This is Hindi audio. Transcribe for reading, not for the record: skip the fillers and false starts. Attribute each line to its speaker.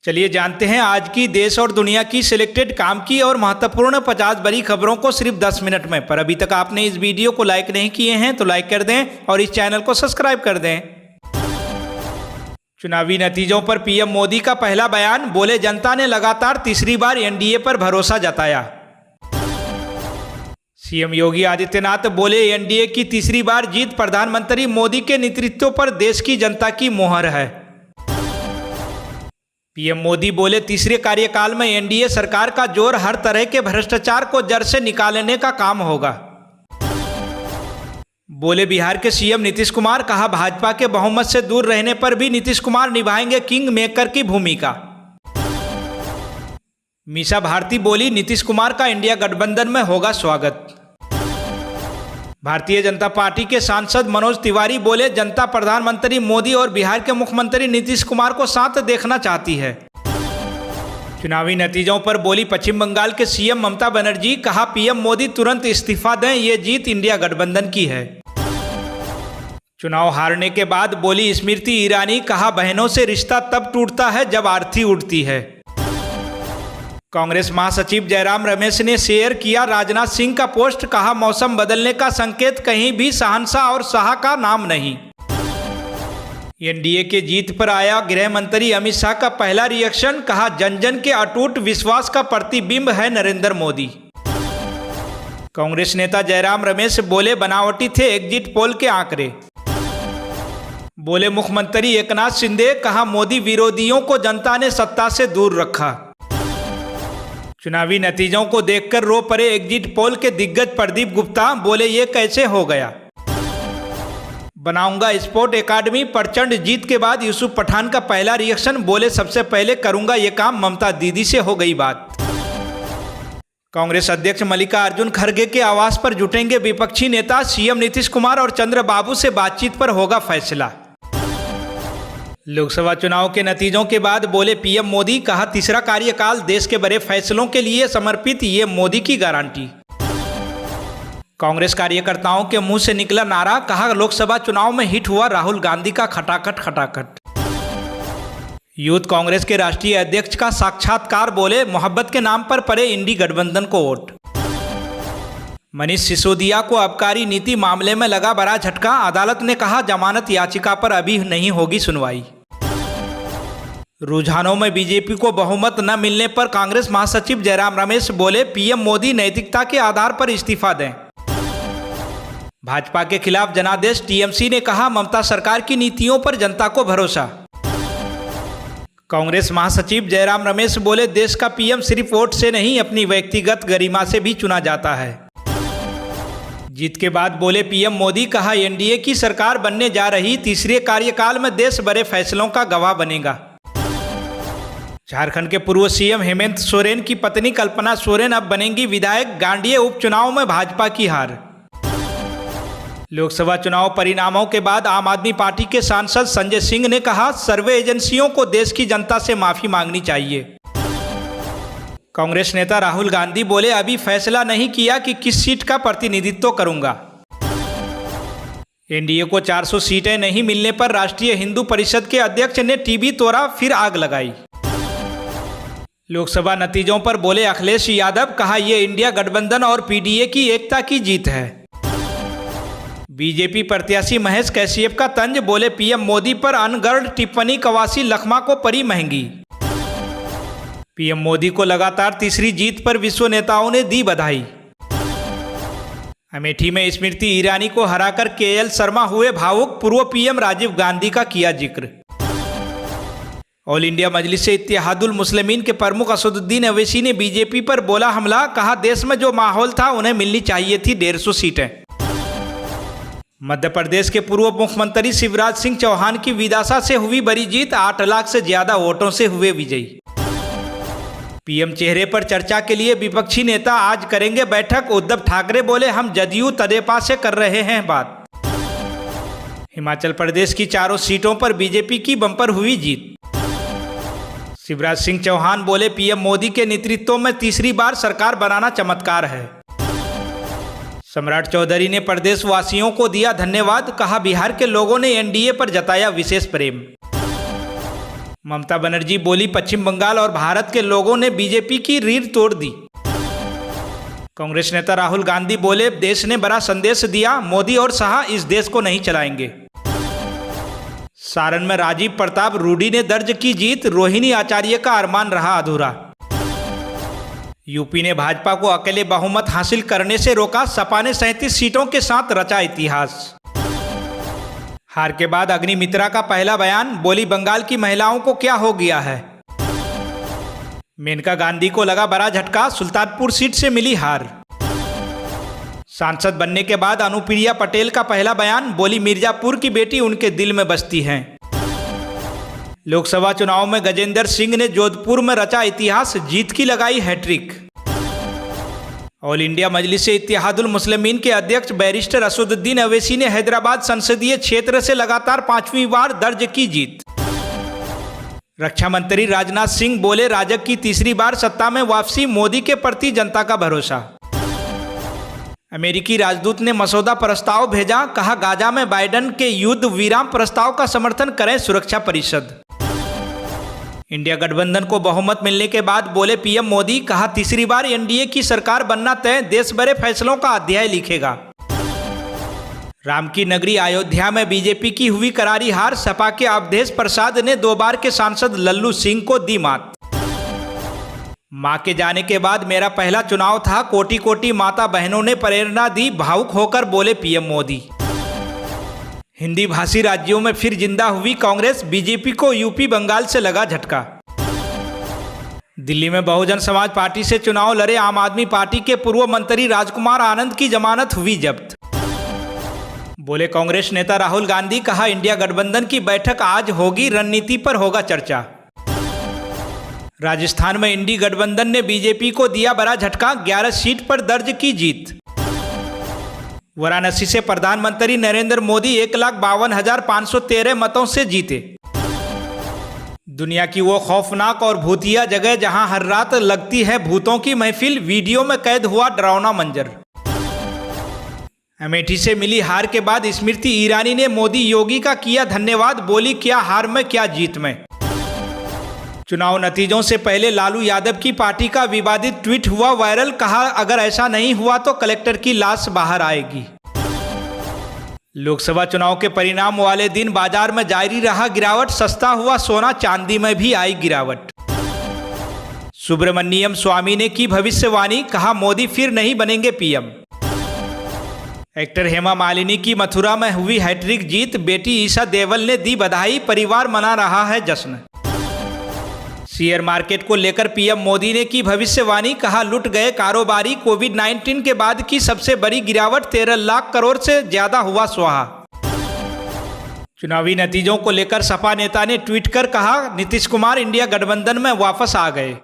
Speaker 1: चलिए जानते हैं आज की देश और दुनिया की सिलेक्टेड काम की और महत्वपूर्ण 50 बड़ी खबरों को सिर्फ 10 मिनट में। पर अभी तक आपने इस वीडियो को लाइक नहीं किए हैं तो लाइक कर दें और इस चैनल को सब्सक्राइब कर दें। चुनावी नतीजों पर पीएम मोदी का पहला बयान, बोले जनता ने लगातार तीसरी बार एनडीए पर भरोसा जताया। सीएम योगी आदित्यनाथ बोले एनडीए की तीसरी बार जीत प्रधानमंत्री मोदी के नेतृत्व पर देश की जनता की मोहर है। पीएम मोदी बोले तीसरे कार्यकाल में एनडीए सरकार का जोर हर तरह के भ्रष्टाचार को जड़ से निकालने का काम होगा। बोले बिहार के सीएम नीतीश कुमार, कहा भाजपा के बहुमत से दूर रहने पर भी नीतीश कुमार निभाएंगे किंग मेकर की भूमिका। मीसा भारती बोली नीतीश कुमार का इंडिया गठबंधन में होगा स्वागत। भारतीय जनता पार्टी के सांसद मनोज तिवारी बोले जनता प्रधानमंत्री मोदी और बिहार के मुख्यमंत्री नीतीश कुमार को साथ देखना चाहती है। चुनावी नतीजों पर बोली पश्चिम बंगाल के सीएम ममता बनर्जी, कहा पीएम मोदी तुरंत इस्तीफा दें, ये जीत इंडिया गठबंधन की है। चुनाव हारने के बाद बोली स्मृति ईरानी, कहा बहनों से रिश्ता तब टूटता है जब आरती उठती है। कांग्रेस महासचिव जयराम रमेश ने शेयर किया राजनाथ सिंह का पोस्ट, कहा मौसम बदलने का संकेत कहीं भी शहंशाह और शाह का नाम नहीं। एनडीए के जीत पर आया गृह मंत्री अमित शाह का पहला रिएक्शन, कहा जन जन के अटूट विश्वास का प्रतिबिंब है नरेंद्र मोदी। कांग्रेस नेता जयराम रमेश बोले बनावटी थे एग्जिट पोल के आंकड़े। बोले मुख्यमंत्री एकनाथ शिंदे, कहा मोदी विरोधियों को जनता ने सत्ता से दूर रखा। चुनावी नतीजों को देखकर रो पड़े एग्जिट पोल के दिग्गज प्रदीप गुप्ता, बोले ये कैसे हो गया। बनाऊंगा स्पोर्ट एकेडमी, प्रचंड जीत के बाद यूसुफ पठान का पहला रिएक्शन, बोले सबसे पहले करूंगा ये काम, ममता दीदी से हो गई बात। कांग्रेस अध्यक्ष मल्लिकार्जुन खड़गे के आवास पर जुटेंगे विपक्षी नेता, सीएम नीतीश कुमार और चंद्रबाबू से बातचीत पर होगा फैसला। लोकसभा चुनाव के नतीजों के बाद बोले पीएम मोदी, कहा तीसरा कार्यकाल देश के बड़े फैसलों के लिए समर्पित, ये मोदी की गारंटी। कांग्रेस कार्यकर्ताओं के मुंह से निकला नारा, कहा लोकसभा चुनाव में हिट हुआ राहुल गांधी का खटाखट खटाखट। यूथ कांग्रेस के राष्ट्रीय अध्यक्ष का साक्षात्कार, बोले मोहब्बत के नाम पर पड़े इंडी गठबंधन को वोट। मनीष सिसोदिया को आबकारी नीति मामले में लगा बड़ा झटका, अदालत ने कहा जमानत याचिका पर अभी नहीं होगी सुनवाई। रुझानों में बीजेपी को बहुमत न मिलने पर कांग्रेस महासचिव जयराम रमेश बोले पीएम मोदी नैतिकता के आधार पर इस्तीफा दें। भाजपा के खिलाफ जनादेश, टीएमसी ने कहा ममता सरकार की नीतियों पर जनता को भरोसा। कांग्रेस महासचिव जयराम रमेश बोले देश का पीएम सिर्फ वोट से नहीं अपनी व्यक्तिगत गरिमा से भी चुना जाता है। जीत के बाद बोले पीएम मोदी, कहा एनडीए की सरकार बनने जा रही तीसरे कार्यकाल में देश बड़े फैसलों का गवाह बनेगा। झारखंड के पूर्व सीएम हेमंत सोरेन की पत्नी कल्पना सोरेन अब बनेंगी विधायक, गांडीय उपचुनाव में भाजपा की हार। लोकसभा चुनाव परिणामों के बाद आम आदमी पार्टी के सांसद संजय सिंह ने कहा सर्वे एजेंसियों को देश की जनता से माफी मांगनी चाहिए। कांग्रेस नेता राहुल गांधी बोले अभी फैसला नहीं किया कि किस सीट का प्रतिनिधित्व करूंगा। एनडीए को 400 सीटें नहीं मिलने पर राष्ट्रीय हिंदू परिषद के अध्यक्ष ने टीवी तोड़ा, फिर आग लगाई। लोकसभा नतीजों पर बोले अखिलेश यादव, कहा यह इंडिया गठबंधन और पीडीए की एकता की जीत है। बीजेपी प्रत्याशी महेश कैसियप का तंज, बोले पीएम मोदी पर अनगढ़ टिप्पणी कवासी लखमा को पड़ी महंगी। पीएम मोदी को लगातार तीसरी जीत पर विश्व नेताओं ने दी बधाई। अमेठी में स्मृति ईरानी को हराकर केएल शर्मा हुए भावुक, पूर्व पीएम राजीव गांधी का किया जिक्र। ऑल इंडिया मजलिस इत्तेहादुल मुस्लिमीन के प्रमुख असदुद्दीन अवैसी ने बीजेपी पर बोला हमला, कहा देश में जो माहौल था उन्हें मिलनी चाहिए थी 150 सीटें। मध्य प्रदेश के पूर्व मुख्यमंत्री शिवराज सिंह चौहान की विदिशा से हुई बड़ी जीत, 8 लाख से ज्यादा वोटों से हुए विजयी। पीएम चेहरे पर चर्चा के लिए विपक्षी नेता आज करेंगे बैठक, उद्धव ठाकरे बोले हम जदयू तदेपा से कर रहे हैं बात। हिमाचल प्रदेश की 4 सीटों पर बीजेपी की बम्पर हुई जीत। शिवराज सिंह चौहान बोले पीएम मोदी के नेतृत्व में तीसरी बार सरकार बनाना चमत्कार है। सम्राट चौधरी ने प्रदेशवासियों को दिया धन्यवाद, कहा बिहार के लोगों ने एनडीए पर जताया विशेष प्रेम। ममता बनर्जी बोली, पश्चिम बंगाल और भारत के लोगों ने बीजेपी की रीढ़ तोड़ दी। कांग्रेस नेता राहुल गांधी बोले, देश ने बड़ा संदेश दिया, मोदी और शाह इस देश को नहीं चलाएंगे। सारण में राजीव प्रताप रूडी ने दर्ज की जीत, रोहिणी आचार्य का अरमान रहा अधूरा। यूपी ने भाजपा को अकेले बहुमत हासिल करने से रोका, सपा ने 37 सीटों के साथ रचा इतिहास। हार के बाद अग्निमित्रा का पहला बयान, बोली, बंगाल की महिलाओं को क्या हो गया है। मेनका गांधी को लगा बड़ा झटका, सुल्तानपुर सीट से मिली हार। सांसद बनने के बाद अनुप्रिया पटेल का पहला बयान, बोली, मिर्जापुर की बेटी उनके दिल में बसती हैं। लोकसभा चुनाव में गजेंद्र सिंह ने जोधपुर में रचा इतिहास, जीत की लगाई हैट्रिक। ऑल इंडिया मजलिस इत्तेहादुल मुस्लिमीन के अध्यक्ष बैरिस्टर असदुद्दीन अवैसी ने हैदराबाद संसदीय क्षेत्र से लगातार 5वीं बार दर्ज की जीत। रक्षा मंत्री राजनाथ सिंह बोले, राजग की तीसरी बार सत्ता में वापसी, मोदी के प्रति जनता का भरोसा। अमेरिकी राजदूत ने मसौदा प्रस्ताव भेजा, कहा गाजा में बाइडेन के युद्ध विराम प्रस्ताव का समर्थन करें सुरक्षा परिषद। इंडिया गठबंधन को बहुमत मिलने के बाद बोले पीएम मोदी, कहा तीसरी बार एनडीए की सरकार बनना तय, देश बड़े फैसलों का अध्याय लिखेगा। राम की नगरी अयोध्या में बीजेपी की हुई करारी हार, सपा के अवधेश प्रसाद ने 2 बार के सांसद लल्लू सिंह को दी मात। मां के जाने के बाद मेरा पहला चुनाव था, कोटि कोटि माता बहनों ने प्रेरणा दी, भावुक होकर बोले पीएम मोदी। हिंदी भाषी राज्यों में फिर जिंदा हुई कांग्रेस, बीजेपी को यूपी बंगाल से लगा झटका। दिल्ली में बहुजन समाज पार्टी से चुनाव लड़े आम आदमी पार्टी के पूर्व मंत्री राजकुमार आनंद की जमानत हुई जब्त। बोले कांग्रेस नेता राहुल गांधी, कहा इंडिया गठबंधन की बैठक आज होगी, रणनीति पर होगा चर्चा। राजस्थान में इंडी गठबंधन ने बीजेपी को दिया बड़ा झटका, 11 सीट पर दर्ज की जीत। वाराणसी से प्रधानमंत्री नरेंद्र मोदी 1,52,513 मतों से जीते। दुनिया की वो खौफनाक और भूतिया जगह जहां हर रात लगती है भूतों की महफिल, वीडियो में कैद हुआ डरावना मंजर। अमेठी से मिली हार के बाद स्मृति ईरानी ने मोदी योगी का किया धन्यवाद, बोली क्या हार में क्या जीत में। चुनाव नतीजों से पहले लालू यादव की पार्टी का विवादित ट्वीट हुआ वायरल, कहा अगर ऐसा नहीं हुआ तो कलेक्टर की लाश बाहर आएगी। लोकसभा चुनाव के परिणाम वाले दिन बाजार में जारी रहा गिरावट, सस्ता हुआ सोना चांदी में भी आई गिरावट। सुब्रमण्यम स्वामी ने की भविष्यवाणी, कहा मोदी फिर नहीं बनेंगे पीएम। एक्टर हेमा मालिनी की मथुरा में हुई हैट्रिक जीत, बेटी ईशा देवल ने दी बधाई, परिवार मना रहा है जश्न। शेयर मार्केट को लेकर पीएम मोदी ने की भविष्यवाणी, कहा लुट गए कारोबारी, कोविड-19 के बाद की सबसे बड़ी गिरावट, 13 लाख करोड़ से ज्यादा हुआ स्वाहा। चुनावी नतीजों को लेकर सपा नेता ने ट्वीट कर कहा नीतीश कुमार इंडिया गठबंधन में वापस आ गए।